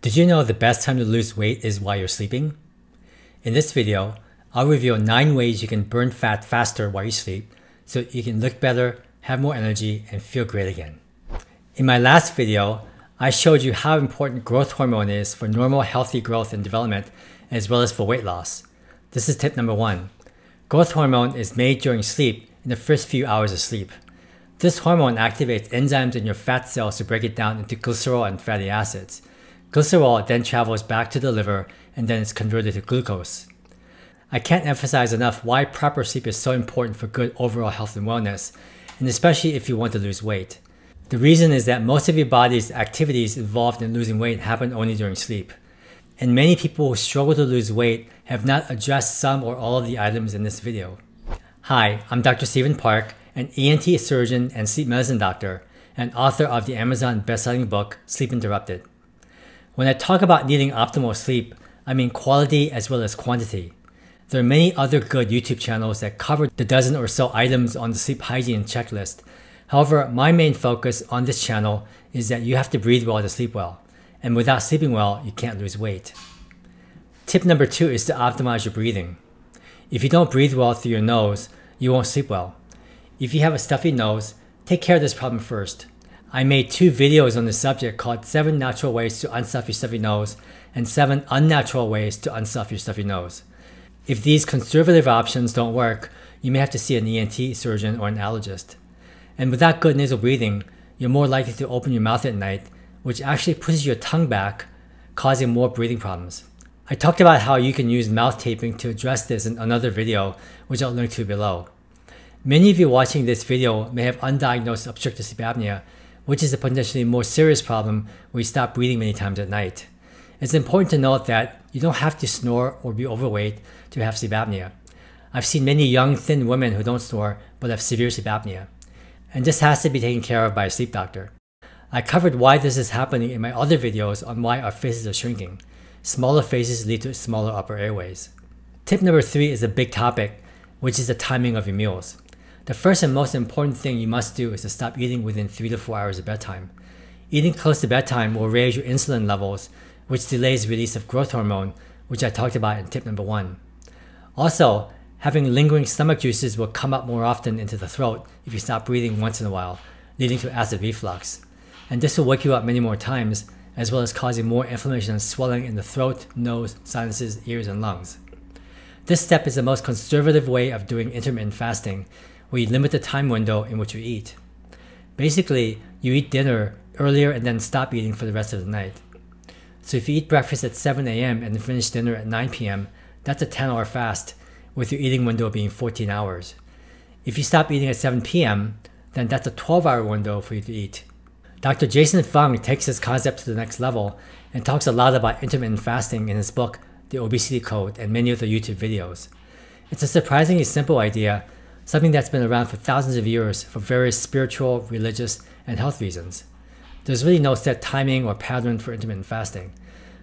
Did you know the best time to lose weight is while you're sleeping? In this video, I'll reveal 9 ways you can burn fat faster while you sleep so you can look better, have more energy, and feel great again. In my last video, I showed you how important growth hormone is for normal healthy growth and development as well as for weight loss. This is tip number 1. Growth hormone is made during sleep in the first few hours of sleep. This hormone activates enzymes in your fat cells to break it down into glycerol and fatty acids. Glycerol then travels back to the liver and then is converted to glucose. I can't emphasize enough why proper sleep is so important for good overall health and wellness, and especially if you want to lose weight. The reason is that most of your body's activities involved in losing weight happen only during sleep. And many people who struggle to lose weight have not addressed some or all of the items in this video. Hi, I'm Dr. Stephen Park, an ENT surgeon and sleep medicine doctor, and author of the Amazon best-selling book, Sleep Interrupted. When I talk about needing optimal sleep, I mean quality as well as quantity. There are many other good YouTube channels that cover the dozen or so items on the sleep hygiene checklist. However, my main focus on this channel is that you have to breathe well to sleep well. And without sleeping well, you can't lose weight. Tip number 2 is to optimize your breathing. If you don't breathe well through your nose, you won't sleep well. If you have a stuffy nose, take care of this problem first. I made 2 videos on this subject called 7 Natural Ways to Unstuff Your Stuffy Nose and 7 Unnatural Ways to Unstuff Your Stuffy Nose. If these conservative options don't work, you may have to see an ENT surgeon or an allergist. And without good nasal breathing, you're more likely to open your mouth at night, which actually pushes your tongue back, causing more breathing problems. I talked about how you can use mouth taping to address this in another video, which I'll link to below. Many of you watching this video may have undiagnosed obstructive sleep apnea, which is a potentially more serious problem where you stop breathing many times at night. It's important to note that you don't have to snore or be overweight to have sleep apnea. I've seen many young, thin women who don't snore but have severe sleep apnea. And this has to be taken care of by a sleep doctor. I covered why this is happening in my other videos on why our faces are shrinking. Smaller faces lead to smaller upper airways. Tip number 3 is a big topic, which is the timing of your meals. The first and most important thing you must do is to stop eating within 3 to 4 hours of bedtime. Eating close to bedtime will raise your insulin levels, which delays release of growth hormone, which I talked about in tip number 1. Also, having lingering stomach juices will come up more often into the throat if you stop breathing once in a while, leading to acid reflux. And this will wake you up many more times, as well as causing more inflammation and swelling in the throat, nose, sinuses, ears, and lungs. This step is the most conservative way of doing intermittent fasting, where you limit the time window in which you eat. Basically, you eat dinner earlier and then stop eating for the rest of the night. So if you eat breakfast at 7 a.m. and finish dinner at 9 p.m., that's a 10-hour fast, with your eating window being 14 hours. If you stop eating at 7 p.m., then that's a 12-hour window for you to eat. Dr. Jason Fung takes this concept to the next level and talks a lot about intermittent fasting in his book, The Obesity Code, and many of the YouTube videos. It's a surprisingly simple idea, something that's been around for thousands of years for various spiritual, religious, and health reasons. There's really no set timing or pattern for intermittent fasting.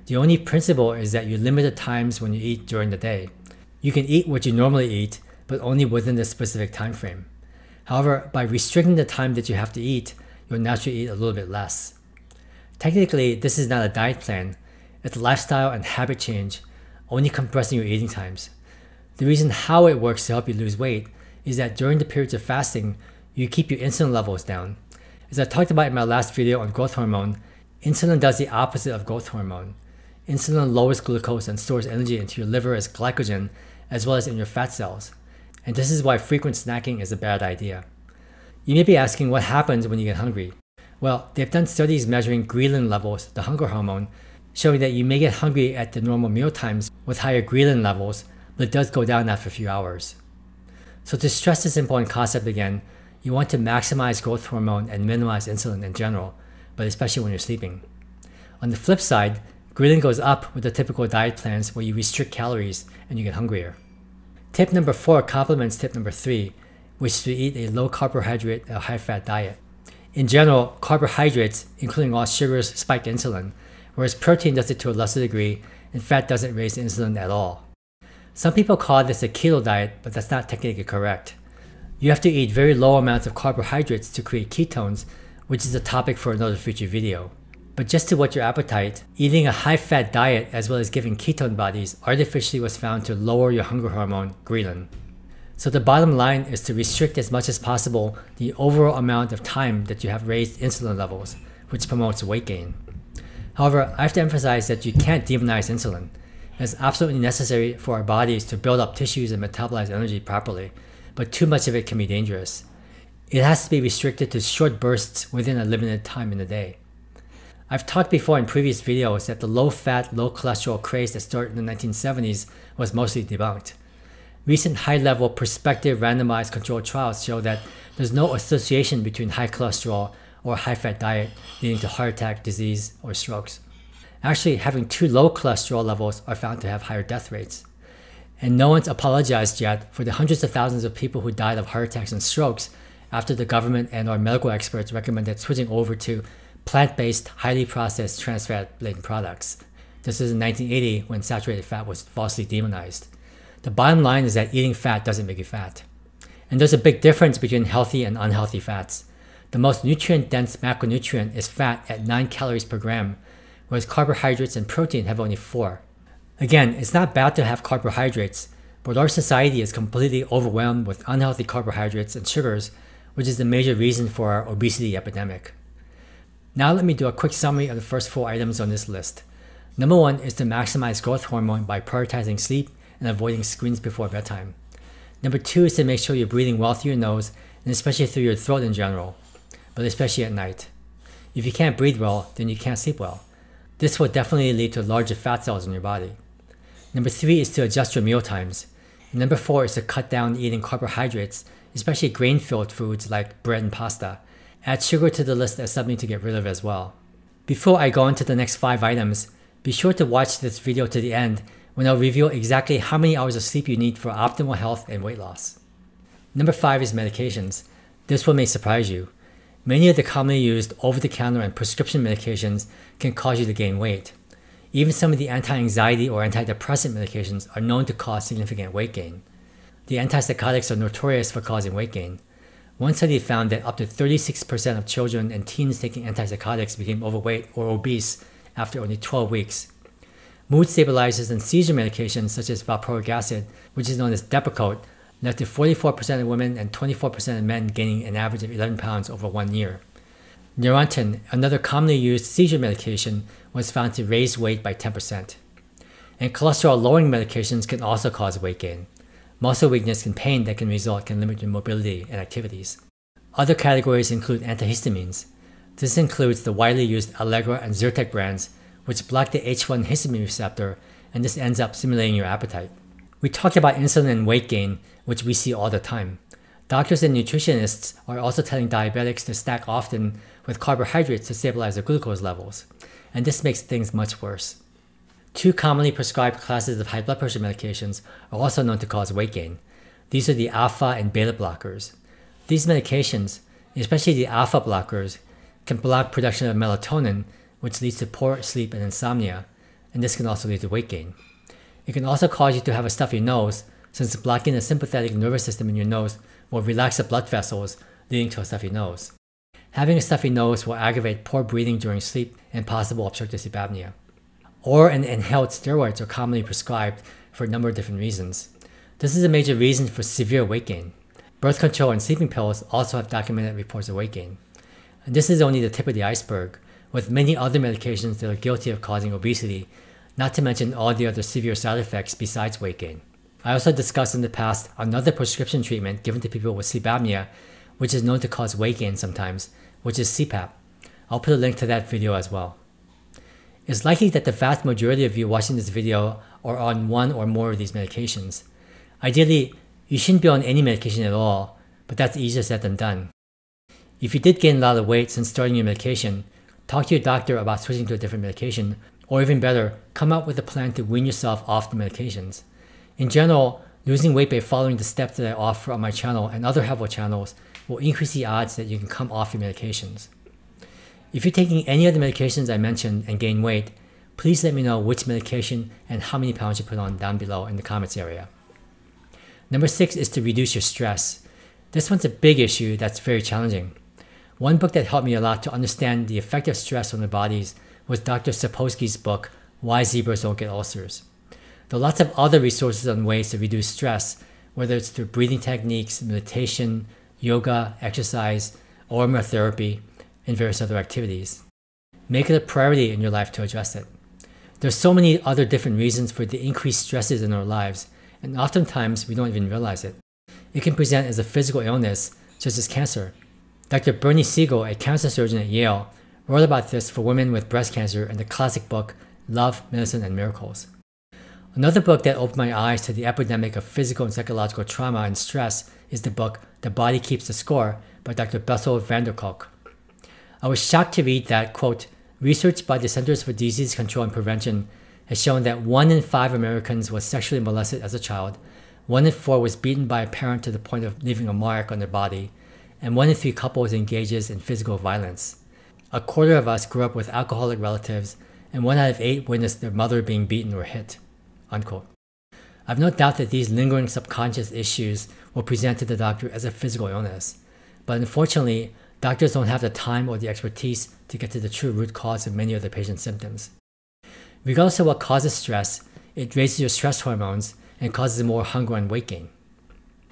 The only principle is that you limit the times when you eat during the day. You can eat what you normally eat, but only within the specific time frame. However, by restricting the time that you have to eat, you'll naturally eat a little bit less. Technically, this is not a diet plan. It's a lifestyle and habit change, only compressing your eating times. The reason how it works to help you lose weight is that during the periods of fasting, you keep your insulin levels down. As I talked about in my last video on growth hormone, insulin does the opposite of growth hormone. Insulin lowers glucose and stores energy into your liver as glycogen, as well as in your fat cells. And this is why frequent snacking is a bad idea. You may be asking what happens when you get hungry. Well, they've done studies measuring ghrelin levels, the hunger hormone, showing that you may get hungry at the normal meal times with higher ghrelin levels, but it does go down after a few hours. So to stress this important concept again, you want to maximize growth hormone and minimize insulin in general, but especially when you're sleeping. On the flip side, ghrelin goes up with the typical diet plans where you restrict calories and you get hungrier. Tip number 4 complements tip number 3, which is to eat a low carbohydrate or high fat diet. In general, carbohydrates, including all sugars, spike insulin, whereas protein does it to a lesser degree and fat doesn't raise insulin at all. Some people call this a keto diet, but that's not technically correct. You have to eat very low amounts of carbohydrates to create ketones, which is a topic for another future video. But just to whet your appetite, eating a high-fat diet as well as giving ketone bodies artificially was found to lower your hunger hormone, ghrelin. So the bottom line is to restrict as much as possible the overall amount of time that you have raised insulin levels, which promotes weight gain. However, I have to emphasize that you can't demonize insulin. It's absolutely necessary for our bodies to build up tissues and metabolize energy properly, but too much of it can be dangerous. It has to be restricted to short bursts within a limited time in the day. I've talked before in previous videos that the low-fat, low-cholesterol craze that started in the 1970s was mostly debunked. Recent high-level prospective randomized controlled trials show that there's no association between high cholesterol or high-fat diet leading to heart attack, disease, or strokes. Actually, having too low cholesterol levels are found to have higher death rates. And no one's apologized yet for the hundreds of thousands of people who died of heart attacks and strokes after the government and our medical experts recommended switching over to plant-based, highly processed trans fat-laden products. This is in 1980 when saturated fat was falsely demonized. The bottom line is that eating fat doesn't make you fat. And there's a big difference between healthy and unhealthy fats. The most nutrient-dense macronutrient is fat at 9 calories per gram, whereas carbohydrates and protein have only 4. Again, it's not bad to have carbohydrates, but our society is completely overwhelmed with unhealthy carbohydrates and sugars, which is the major reason for our obesity epidemic. Now let me do a quick summary of the first 4 items on this list. Number 1 is to maximize growth hormone by prioritizing sleep and avoiding screens before bedtime. Number 2 is to make sure you're breathing well through your nose, and especially through your throat in general, but especially at night. If you can't breathe well, then you can't sleep well. This will definitely lead to larger fat cells in your body. Number 3 is to adjust your meal times. And number 4 is to cut down eating carbohydrates, especially grain-filled foods like bread and pasta. Add sugar to the list as something to get rid of as well. Before I go into the next 5 items, be sure to watch this video to the end when I'll reveal exactly how many hours of sleep you need for optimal health and weight loss. Number 5 is medications. This one may surprise you. Many of the commonly used over-the-counter and prescription medications can cause you to gain weight. Even some of the anti-anxiety or antidepressant medications are known to cause significant weight gain. The antipsychotics are notorious for causing weight gain. One study found that up to 36% of children and teens taking antipsychotics became overweight or obese after only 12 weeks. Mood stabilizers and seizure medications such as valproic acid, which is known as Depakote, led to 44% of women and 24% of men gaining an average of 11 pounds over 1 year. Neurontin, another commonly used seizure medication, was found to raise weight by 10%. And cholesterol-lowering medications can also cause weight gain. Muscle weakness and pain that can result can limit your mobility and activities. Other categories include antihistamines. This includes the widely used Allegra and Zyrtec brands, which block the H1 histamine receptor, and this ends up stimulating your appetite. We talked about insulin and weight gain, which we see all the time. Doctors and nutritionists are also telling diabetics to snack often with carbohydrates to stabilize their glucose levels, and this makes things much worse. 2 commonly prescribed classes of high blood pressure medications are also known to cause weight gain. These are the alpha and beta blockers. These medications, especially the alpha blockers, can block production of melatonin, which leads to poor sleep and insomnia, and this can also lead to weight gain. It can also cause you to have a stuffy nose, since blocking the sympathetic nervous system in your nose will relax the blood vessels, leading to a stuffy nose. Having a stuffy nose will aggravate poor breathing during sleep and possible obstructive sleep apnea. Oral and inhaled steroids are commonly prescribed for a number of different reasons. This is a major reason for severe weight gain. Birth control and sleeping pills also have documented reports of weight gain. And this is only the tip of the iceberg, with many other medications that are guilty of causing obesity, not to mention all the other severe side effects besides weight gain. I also discussed in the past another prescription treatment given to people with sleep apnea, which is known to cause weight gain sometimes, which is CPAP. I'll put a link to that video as well. It's likely that the vast majority of you watching this video are on one or more of these medications. Ideally, you shouldn't be on any medication at all, but that's easier said than done. If you did gain a lot of weight since starting your medication, talk to your doctor about switching to a different medication, or even better, come up with a plan to wean yourself off the medications. In general, losing weight by following the steps that I offer on my channel and other helpful channels will increase the odds that you can come off your medications. If you're taking any of the medications I mentioned and gain weight, please let me know which medication and how many pounds you put on down below in the comments area. Number 6 is to reduce your stress. This one's a big issue that's very challenging. One book that helped me a lot to understand the effect of stress on our bodies was Dr. Sapolsky's book, Why Zebras Don't Get Ulcers. There are lots of other resources on ways to reduce stress, whether it's through breathing techniques, meditation, yoga, exercise, aromatherapy, and various other activities. Make it a priority in your life to address it. There's so many other different reasons for the increased stresses in our lives, and oftentimes we don't even realize it. It can present as a physical illness, such as cancer. Dr. Bernie Siegel, a cancer surgeon at Yale, wrote about this for women with breast cancer in the classic book, Love, Medicine, and Miracles. Another book that opened my eyes to the epidemic of physical and psychological trauma and stress is the book, The Body Keeps the Score by Dr. Bessel van der Kolk. I was shocked to read that, quote, research by the Centers for Disease Control and Prevention has shown that 1 in 5 Americans was sexually molested as a child, 1 in 4 was beaten by a parent to the point of leaving a mark on their body, and 1 in 3 couples engages in physical violence. A quarter of us grew up with alcoholic relatives, and 1 out of 8 witnessed their mother being beaten or hit. Unquote. I've no doubt that these lingering subconscious issues will present to the doctor as a physical illness, but unfortunately, doctors don't have the time or the expertise to get to the true root cause of many of their patients' symptoms. Regardless of what causes stress, it raises your stress hormones and causes more hunger and weight gain.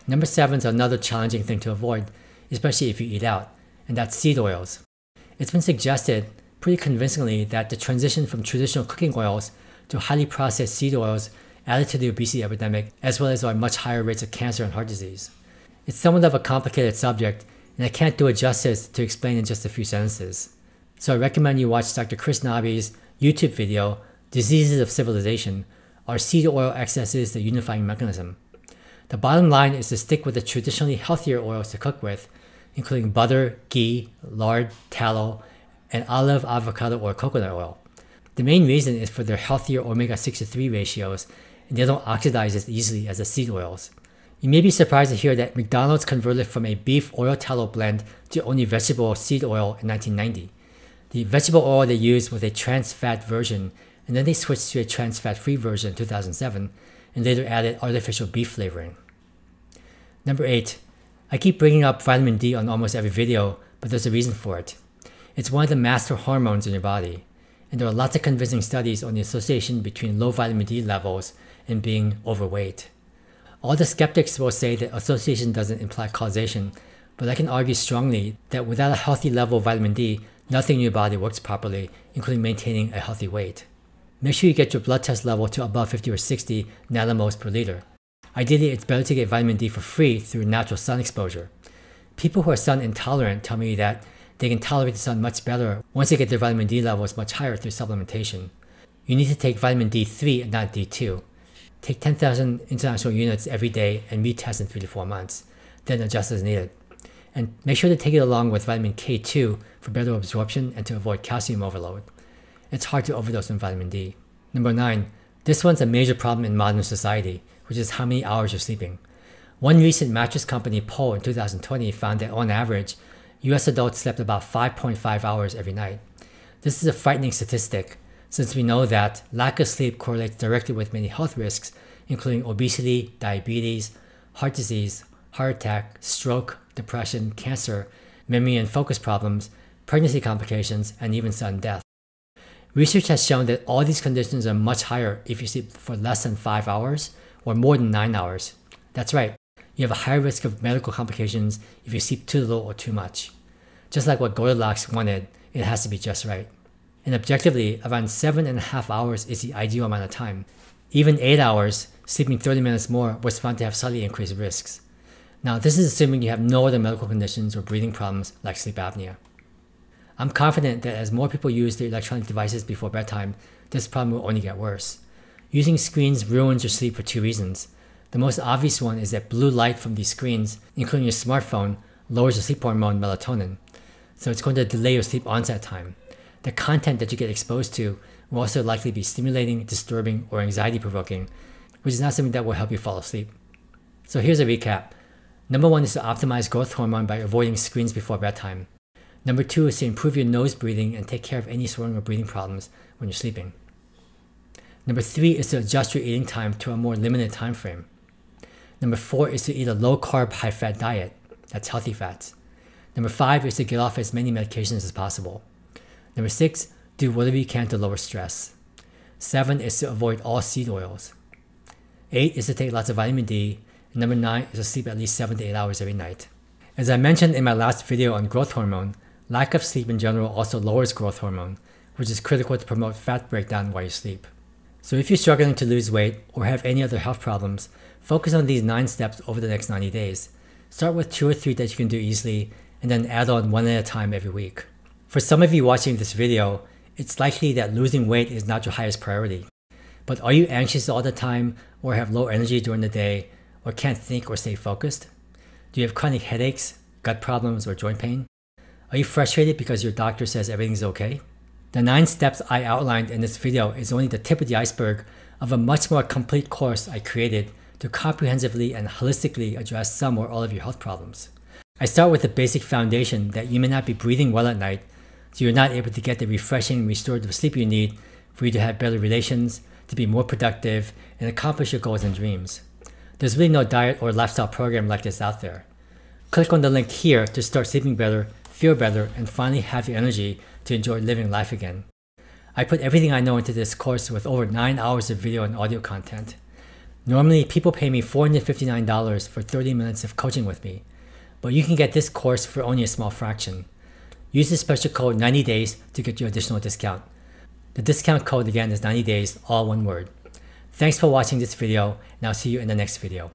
Number 7 is another challenging thing to avoid, especially if you eat out, and that's seed oils. It's been suggested pretty convincingly that the transition from traditional cooking oils to highly processed seed oils added to the obesity epidemic, as well as our much higher rates of cancer and heart disease. It's somewhat of a complicated subject, and I can't do it justice to explain in just a few sentences. So I recommend you watch Dr. Chris Nobby's YouTube video, Diseases of Civilization, Are Seed Oil Excesses the Unifying Mechanism? The bottom line is to stick with the traditionally healthier oils to cook with, including butter, ghee, lard, tallow, and olive, avocado, or coconut oil. The main reason is for their healthier omega-6 to 3 ratios, and they don't oxidize as easily as the seed oils. You may be surprised to hear that McDonald's converted from a beef oil tallow blend to only vegetable seed oil in 1990. The vegetable oil they used was a trans fat version, and then they switched to a trans fat free version in 2007, and later added artificial beef flavoring. Number 8. I keep bringing up vitamin D on almost every video, but there's a reason for it. It's one of the master hormones in your body, and there are lots of convincing studies on the association between low vitamin D levels and being overweight. All the skeptics will say that association doesn't imply causation, but I can argue strongly that without a healthy level of vitamin D, nothing in your body works properly, including maintaining a healthy weight. Make sure you get your blood test level to above 50 or 60 nanomoles per liter. Ideally, it's better to get vitamin D for free through natural sun exposure. People who are sun intolerant tell me that they can tolerate the sun much better once they get their vitamin D levels much higher through supplementation. You need to take vitamin D3 and not D2. Take 10,000 international units every day and retest in 3 to 4 months, then adjust as needed. And make sure to take it along with vitamin K2 for better absorption and to avoid calcium overload. It's hard to overdose on vitamin D. Number 9. This one's a major problem in modern society, which is how many hours you're sleeping. One recent mattress company poll in 2020 found that on average, US adults slept about 5.5 hours every night. This is a frightening statistic, since we know that lack of sleep correlates directly with many health risks, including obesity, diabetes, heart disease, heart attack, stroke, depression, cancer, memory and focus problems, pregnancy complications, and even sudden death. Research has shown that all these conditions are much higher if you sleep for less than 5 hours or more than 9 hours. That's right, you have a higher risk of medical complications if you sleep too little or too much. Just like what Goldilocks wanted, it has to be just right. And objectively, around 7.5 hours is the ideal amount of time. Even 8 hours, sleeping 30 minutes more, was found to have slightly increased risks. Now, this is assuming you have no other medical conditions or breathing problems like sleep apnea. I'm confident that as more people use their electronic devices before bedtime, this problem will only get worse. Using screens ruins your sleep for 2 reasons. The most obvious one is that blue light from these screens, including your smartphone, lowers the sleep hormone melatonin. So it's going to delay your sleep onset time. The content that you get exposed to will also likely be stimulating, disturbing, or anxiety-provoking, which is not something that will help you fall asleep. So here's a recap. Number 1 is to optimize growth hormone by avoiding screens before bedtime. Number 2 is to improve your nose breathing and take care of any snoring or breathing problems when you're sleeping. Number 3 is to adjust your eating time to a more limited time frame. Number 4 is to eat a low-carb, high-fat diet. That's healthy fats. Number 5 is to get off as many medications as possible. Number 6, do whatever you can to lower stress. 7 is to avoid all seed oils. 8 is to take lots of vitamin D. And number 9 is to sleep at least 7 to 8 hours every night. As I mentioned in my last video on growth hormone, lack of sleep in general also lowers growth hormone, which is critical to promote fat breakdown while you sleep. So if you're struggling to lose weight or have any other health problems, focus on these 9 steps over the next 90 days. Start with 2 or 3 that you can do easily, and then add on 1 at a time every week. For some of you watching this video, it's likely that losing weight is not your highest priority. But are you anxious all the time, or have low energy during the day, or can't think or stay focused? Do you have chronic headaches, gut problems, or joint pain? Are you frustrated because your doctor says everything's okay? The 9 steps I outlined in this video is only the tip of the iceberg of a much more complete course I created to comprehensively and holistically address some or all of your health problems. I start with the basic foundation that you may not be breathing well at night, so you're not able to get the refreshing, restorative sleep you need for you to have better relations, to be more productive, and accomplish your goals and dreams. There's really no diet or lifestyle program like this out there. Click on the link here to start sleeping better, feel better, and finally have the energy to enjoy living life again. I put everything I know into this course with over 9 hours of video and audio content. Normally, people pay me $459 for 30 minutes of coaching with me, but you can get this course for only a small fraction. Use the special code 90days to get your additional discount. The discount code again is 90days, all one word. Thanks for watching this video, and I'll see you in the next video.